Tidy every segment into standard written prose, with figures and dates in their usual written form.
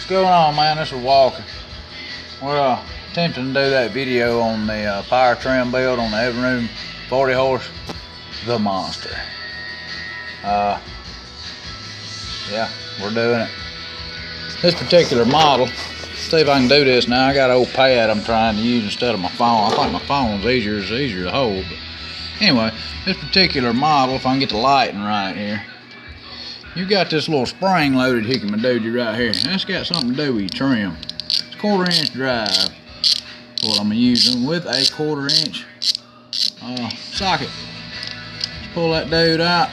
going on, man? This is Walker. We're attempting to do that video on the power trim build on the evinrude 40 horse, the monster. Yeah, we're doing it. This particular model, see if I can do this now. I got an old pad I'm trying to use instead of my phone. I think my phone's easier to hold. But anyway, this particular model, if I can get the lighting right here, you got this little spring loaded hickey-my-doodie right here. That's got something to do with your trim. It's a 1/4 inch drive. That's what I'm using with a 1/4 inch socket. Let's pull that dude out.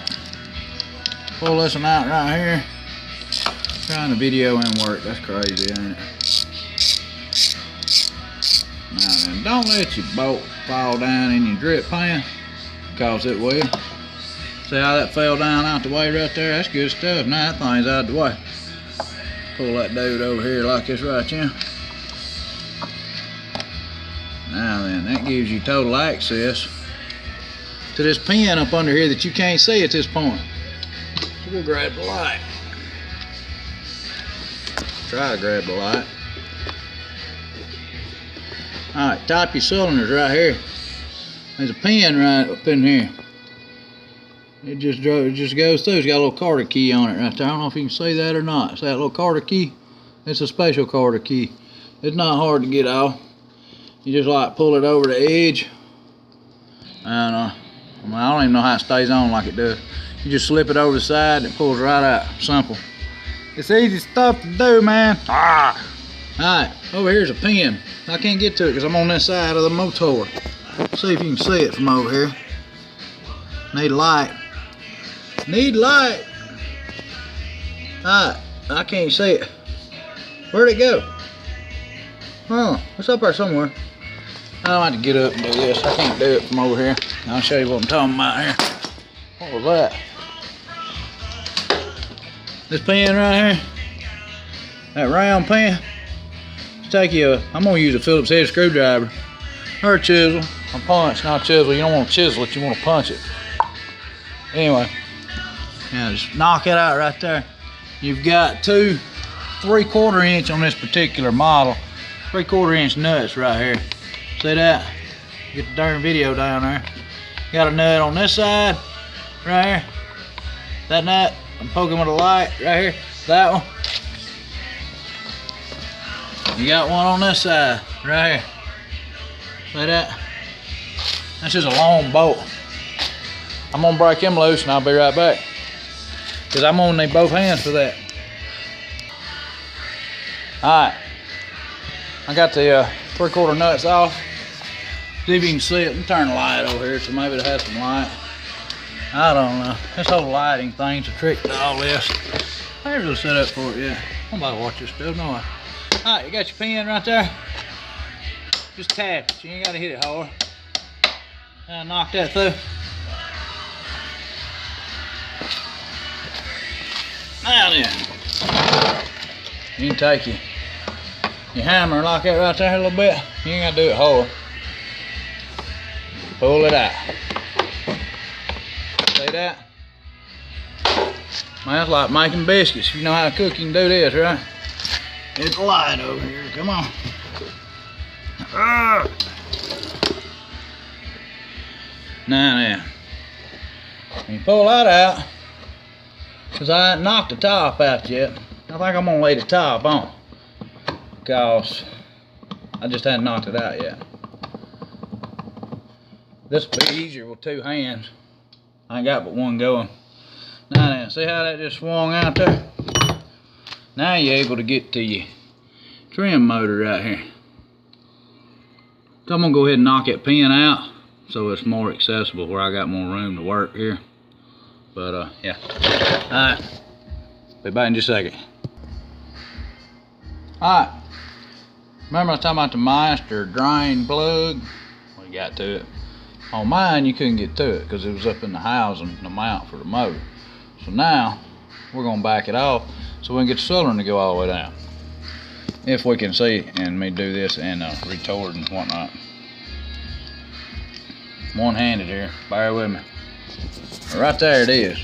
Pull this one out right here. Trying the video and work. That's crazy, ain't it? Now then, don't let your bolt fall down in your drip pan, because it will. See how that fell down out the way right there? That's good stuff. Now that thing's out the way. Pull that dude over here like this right here. Now then, that gives you total access to this pin up under here that you can't see at this point. So we'll grab the light. Try to grab the light. Alright, top your cylinders right here. There's a pin right up in here. It just goes through. It's got a little Carter key on it right there. I don't know if you can see that or not. See that little Carter key? It's a special Carter key. It's not hard to get off. You just like pull it over the edge. And I don't even know how it stays on like it does. You just slip it over the side and it pulls right out. Simple. It's easy stuff to do, man. Alright, over here's a pin. I can't get to it because I'm on this side of the motor. See if you can see it from over here. Need light. Need light. Alright, I can't see it. Where'd it go? Oh, it's up there somewhere. I don't have to get up and do this. I can't do it from over here. I'll show you what I'm talking about here. What was that? This pin right here, that round pin, I'm gonna use a Phillips head screwdriver or a chisel, a punch, not a chisel. You don't want to chisel it, you want to punch it. Anyway, now just knock it out right there. You've got 2 3/4 inch on this particular model, 3/4 inch nuts right here. See that? Get the darn video down there. Got a nut on this side, right here. That nut, I'm poking with a light right here. That one. You got one on this side, right here. See that? That's just a long bolt. I'm gonna break him loose and I'll be right back, because I'm gonna need both hands for that. Alright, I got the 3/4 nuts off. See if you can see it. Let me turn the light over here so maybe it'll have some light. I don't know. This whole lighting thing's a trick to all this. I never really set up for it yet. Nobody watch this stuff, no I. Alright, you got your pin right there. Just tap it. You ain't gotta hit it hard. Now knock that through. Now then, you can take your hammer like that right there a little bit. You ain't gotta do it hard. Pull it out. See that? Man, that's like making biscuits. If you know how to cook, you can do this, right? It's light over here. Come on. Now then, you pull that out, because I ain't knocked the top out yet. I think I'm gonna lay the top on, because I just hadn't knocked it out yet. This will be easier with 2 hands. I ain't got but one going. Now then, see how that just swung out there? Now you're able to get to your trim motor right here. So I'm gonna go ahead and knock that pin out so it's more accessible where I got more room to work here. But yeah. Alright. Be back in just a second. Alright. Remember I was talking about the master drain plug? We got to it. On mine you couldn't get to it because it was up in the housing, the mount for the motor. So now we're gonna back it off so we can get the cylinder to go all the way down. If we can see and me do this and retort and whatnot. One-handed here, bear with me. Right there it is.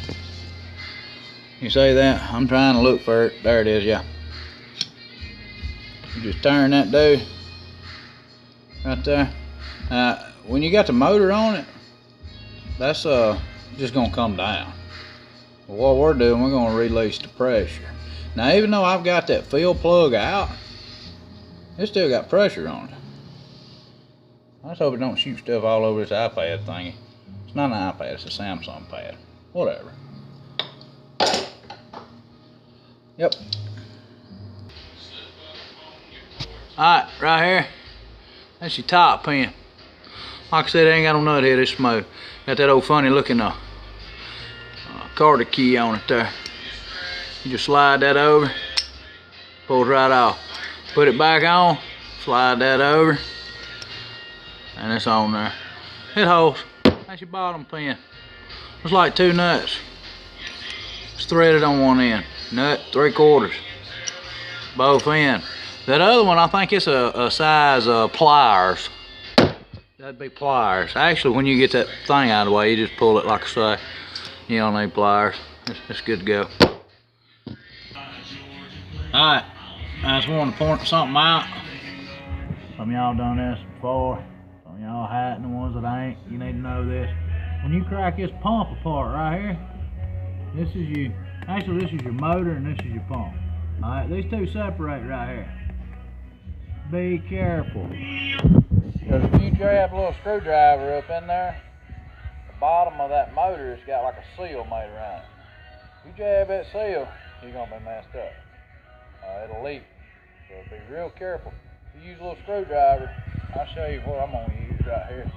You see that? I'm trying to look for it. There it is, yeah. You just turn that dude right there. When you got the motor on it, that's just gonna come down. But what we're doing, we're gonna release the pressure. Now, even though I've got that fill plug out, it still got pressure on it. I just hope it don't shoot stuff all over this iPad thingy. It's not an iPad, it's a Samsung pad. Whatever. Yep. Alright, right here. That's your top pin. Like I said, it ain't got no nut here, it's smooth. Got that old funny looking Carter key on it there. You just slide that over, pulls right off. Put it back on, slide that over, and it's on there. It holds. That's your bottom pin. It's like 2 nuts. It's threaded on one end. Nut 3/4. Both ends. That other one, I think it's a size pliers. That'd be pliers. Actually, when you get that thing out of the way, you just pull it like I say. You don't need pliers. It's good to go. Alright, I just wanted to point something out. Some of y'all done this before. Some of y'all hadn't, the ones that ain't. You need to know this. When you crack this pump apart right here, this is your motor and this is your pump. Alright, these two separate right here. Be careful. Because if you jab a little screwdriver up in there, the bottom of that motor has got like a seal made around it. If you jab that seal, you're going to be messed up. It'll leak. So be real careful. If you use a little screwdriver, I'll show you what I'm going to use right here.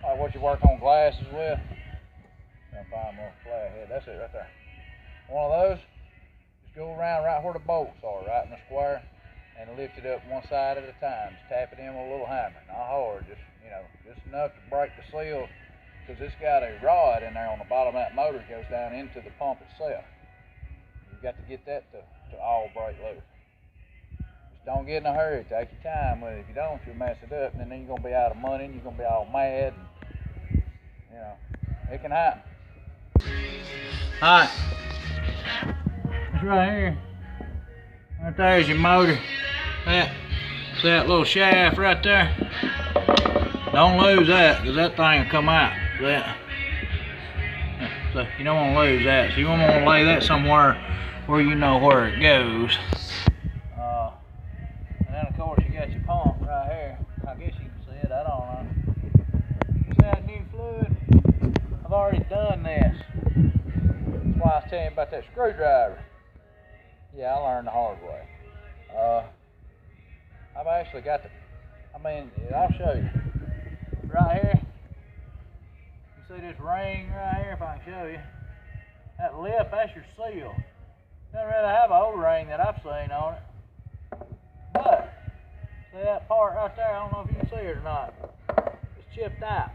Like what you work on glasses with. I'll find a little flathead. That's it right there. One of those, just go around right where the bolts are, right in the square, and lift it up one side at a time. Just tap it in with a little hammer. Not hard, just enough to break the seal, because it's got a rod in there on the bottom of that motor that goes down into the pump itself. You've got to get that to all break loose. Just don't get in a hurry. Take your time with it. If you don't, you'll mess it up, and then you're going to be out of money, and you're going to be all mad. And, it can happen. Alright. It's right here. Right there's your motor. See that little shaft right there? Don't lose that, because that thing will come out. So you don't want to lose that. So you want to lay that somewhere where you know where it goes. And then of course you got your pump right here. I guess you can see it, I don't know. You see that new fluid? I've already done this. That's why I was telling you about that screwdriver. Yeah, I learned the hard way. I've actually got I'll show you. Right here, you see this ring right here, if I can show you. That lip, that's your seal. Doesn't really have an O-ring that I've seen on it. But, see that part right there, I don't know if you can see it or not. It's chipped out.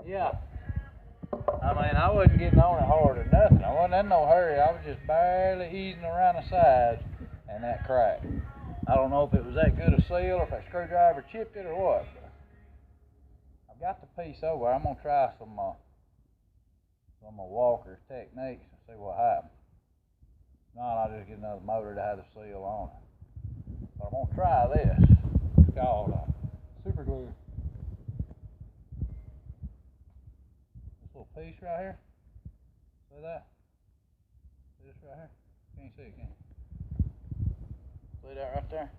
Yeah. I wasn't getting on it hard or nothing. I wasn't in no hurry. I was just barely easing around the sides, and that cracked. I don't know if it was that good a seal or if that screwdriver chipped it or what. But I've got the piece over. I'm gonna try some of Walker's techniques and see what happens. No, I'll just get another motor to have the seal on it. But I'm gonna try this. It's called super glue. This little piece right here. See that? See this right here? Can't see it, can you? See that right there?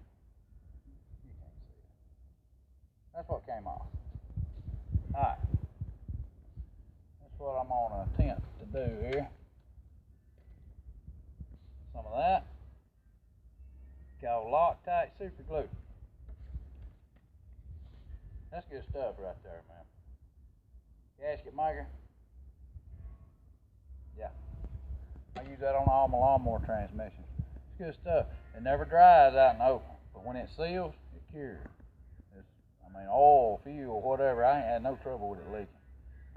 You can't see it. That's what came off. Alright. That's what I'm going to attempt to do here. Some of that. Called Loctite super glue. That's good stuff right there, man. Gasket maker. Yeah. I use that on all my lawnmower transmissions. It's good stuff. It never dries out in the open, but when it seals, it cures. Oil, fuel, whatever, I ain't had no trouble with it leaking.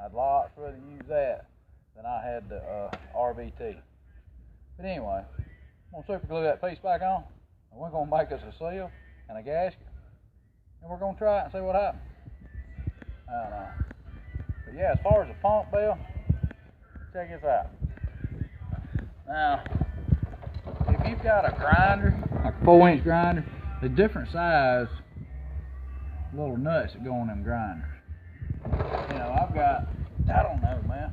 I'd lots rather use that than I had the RVT. But anyway, I'm going to super glue that piece back on, and we're going to make us a seal and a gasket, and we're going to try it and see what happens. I don't know. But yeah, as far as the pump bill, check this out. Now, if you got a grinder, like a 4-inch grinder, the different size little nuts that go on them grinders. You know, I've got, I don't know, man,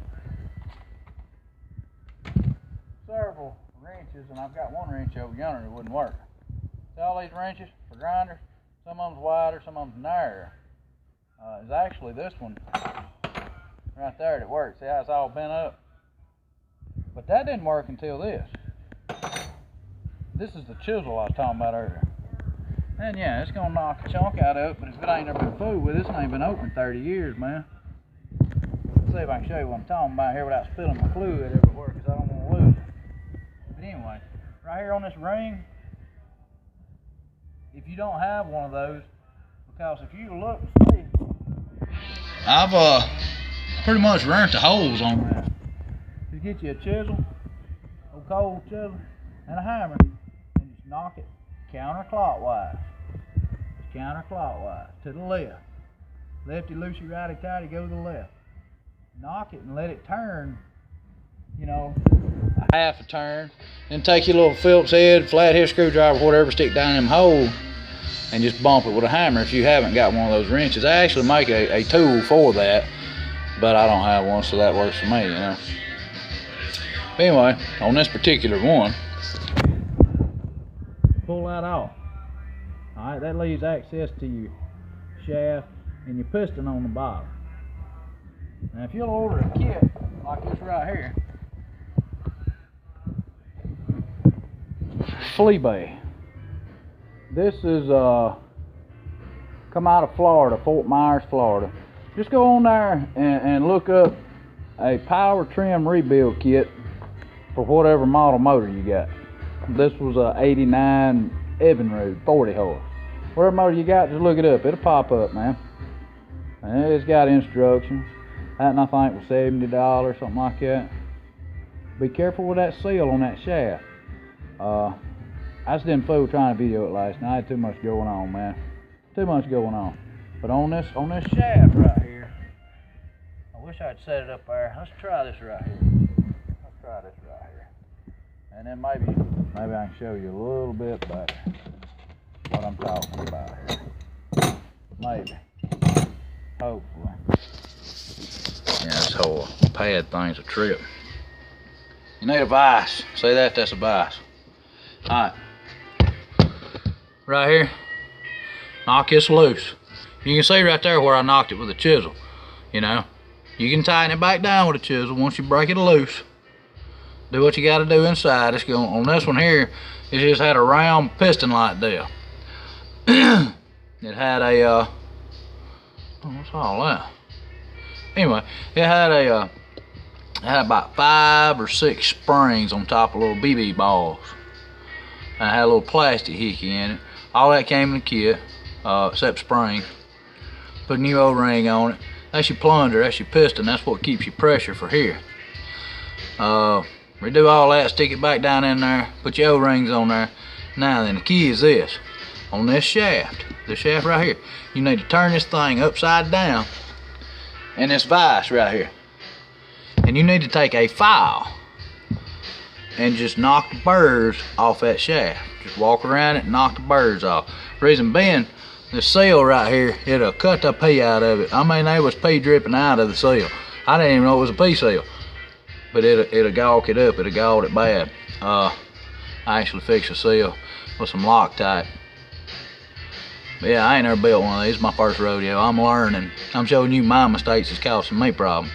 several wrenches, and I've got one wrench over yonder that wouldn't work. See all these wrenches for grinders? Some of them's wider, some of them's narrower. It's actually this one right there that works. See how it's all bent up? But that didn't work until this. This is the chisel I was talking about earlier. And yeah, it's gonna knock a chunk out of it, but if it ain't never been fooled with, this ain't been open 30 years, man. Let's see if I can show you what I'm talking about here without spilling my fluid everywhere, because I don't want to lose it. But anyway, right here on this ring, if you don't have one of those, because if you look and see, I've pretty much burnt the holes on that. Just get you a chisel, a cold chisel, and a hammer, and just knock it counterclockwise. Counterclockwise to the left. Lefty loosey, righty tighty, go to the left. Knock it and let it turn, you know, a half a turn. Then take your little Phillips head, flathead screwdriver, whatever, stick down in them holes, and just bump it with a hammer if you haven't got one of those wrenches. I actually make a tool for that, but I don't have one, so that works for me, you know. But anyway, on this particular one, pull that off. Alright, that leaves access to your shaft and your piston on the bottom. Now if you'll order a kit like this right here, flea bay. This is come out of Florida, Fort Myers, Florida. Just go on there and look up a power trim rebuild kit for whatever model motor you got. This was a 89 Evinrude 40 horse. Whatever motor you got, just look it up. It'll pop up, man. And it's got instructions. That, and I think was $70, something like that. Be careful with that seal on that shaft. I just didn't fool trying to video it last night. I had too much going on, man. Too much going on. But on this shaft right here, I wish I'd set it up there. Let's try this right here. Let's try this right here. And then maybe I can show you a little bit better what I'm talking about here. Maybe. Hopefully. Yeah, this whole pad thing's a trip. You need a vise. See that? That's a vise. Alright. Right here. Knock this loose. You can see right there where I knocked it with a chisel. You know. You can tighten it back down with a chisel once you break it loose. Do what you got to do inside. It's going on this one here. It just had a round piston like deal. It had a oh, what's all that? Anyway, it had about 5 or 6 springs on top of little BB balls. And it had a little plastic hickey in it. All that came in the kit, except spring. Put a new O-ring on it. That's your plunger. That's your piston. That's what keeps your pressure for here. Redo all that, stick it back down in there, put your O-rings on there. Now then, the key is this. On this shaft right here, you need to turn this thing upside down in this vise right here. And you need to take a file and just knock the burrs off that shaft. Just walk around it and knock the burrs off. Reason being, the seal right here, it'll cut the pee out of it. I mean, there was pee dripping out of the seal. I didn't even know it was a pee seal. But it'll gawk it up, it'll gawk it bad. I actually fixed the seal with some Loctite. But yeah, I ain't never built one of these. It's my first rodeo. I'm learning. I'm showing you my mistakes is causing me problems.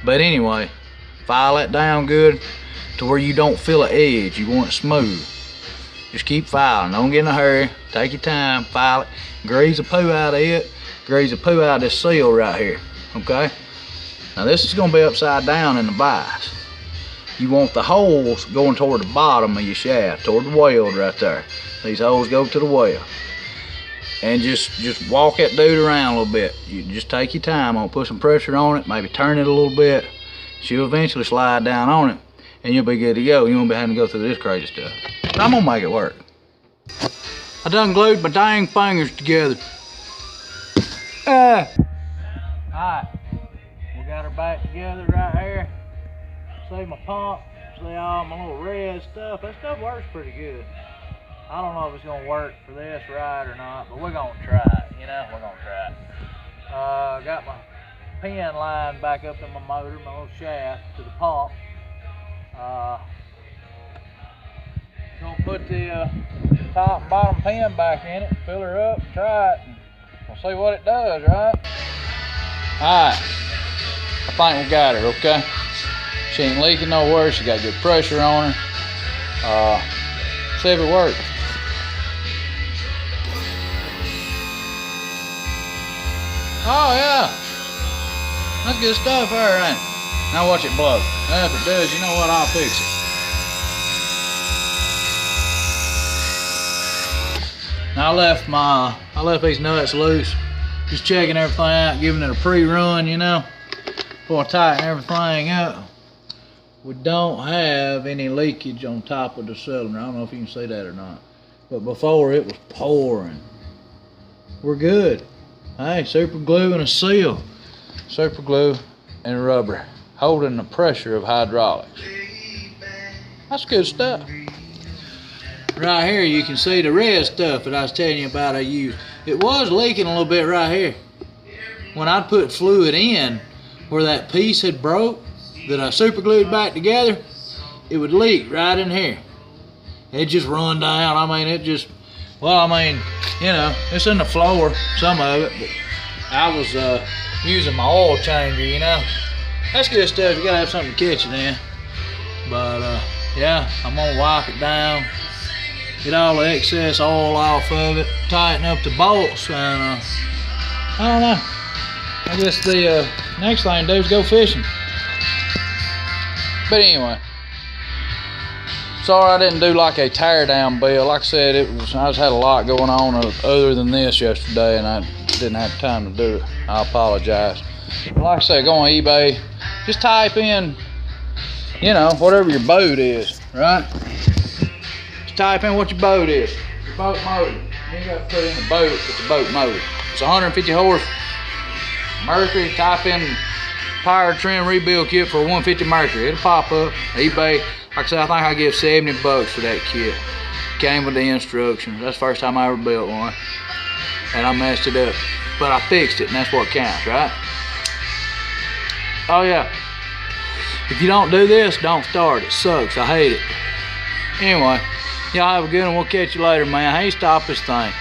But anyway, file that down good to where you don't feel an edge. You want it smooth. Just keep filing. Don't get in a hurry. Take your time. File it. Grease the poo out of it. Grease the poo out of this seal right here. Okay? Now this is going to be upside down in the vise. You want the holes going toward the bottom of your shaft, toward the weld right there. These holes go to the weld. And just walk that dude around a little bit. You just take your time on, put some pressure on it, maybe turn it a little bit. She'll eventually slide down on it, and you'll be good to go. You won't be having to go through this crazy stuff. But I'm gonna make it work. I done glued my dang fingers together. Alright, we got her back together right here. See my pump, See all my little red stuff. That stuff works pretty good. I don't know if it's gonna work for this right or not, but we're gonna try it, you know, we're gonna try it. Got my pin line back up in my motor, my little shaft to the pump. Gonna put the top and bottom pin back in it, fill her up, try it, and we'll see what it does, right? Alright, I think we got her, okay? She ain't leaking nowhere, she got good pressure on her. See if it works. Oh yeah, that's good stuff there, ain't it? Now watch it blow. If it does, you know what, I'll fix it. Now I left these nuts loose, just checking everything out, giving it a pre-run, you know, before I tighten everything up. We don't have any leakage on top of the cylinder. I don't know if you can see that or not, but before it was pouring. We're good. Hey, super glue and a seal. Super glue and rubber, holding the pressure of hydraulics. That's good stuff. Right here you can see the red stuff that I was telling you about I used. It was leaking a little bit right here. When I put fluid in where that piece had broke that I super glued back together, it would leak right in here. It just run down. I mean, it just, well, I mean, you know, it's in the floor, some of it, but I was using my oil changer, you know. That's good stuff. You gotta have something to catch it in. But yeah, I'm gonna wipe it down, get all the excess oil off of it, tighten up the bolts, and I don't know. I guess the next thing to do is go fishing. But anyway, sorry I didn't do like a tear down build. Like I said, I just had a lot going on other than this yesterday, and I didn't have time to do it. I apologize. But like I said, go on eBay, just type in, you know, whatever your boat is, right? Just type in what your boat is, your boat motor. You ain't got to put in the boat, it's a boat motor. It's 150 horse Mercury. Type in power trim rebuild kit for 150 Mercury. It'll pop up. eBay. Like I said, I think I give 70 bucks for that kit. Came with the instructions. That's the first time I ever built one. And I messed it up. But I fixed it, and that's what counts, right? Oh yeah. If you don't do this, don't start. It sucks. I hate it. Anyway, y'all have a good one. We'll catch you later, man. Hey, stop this thing.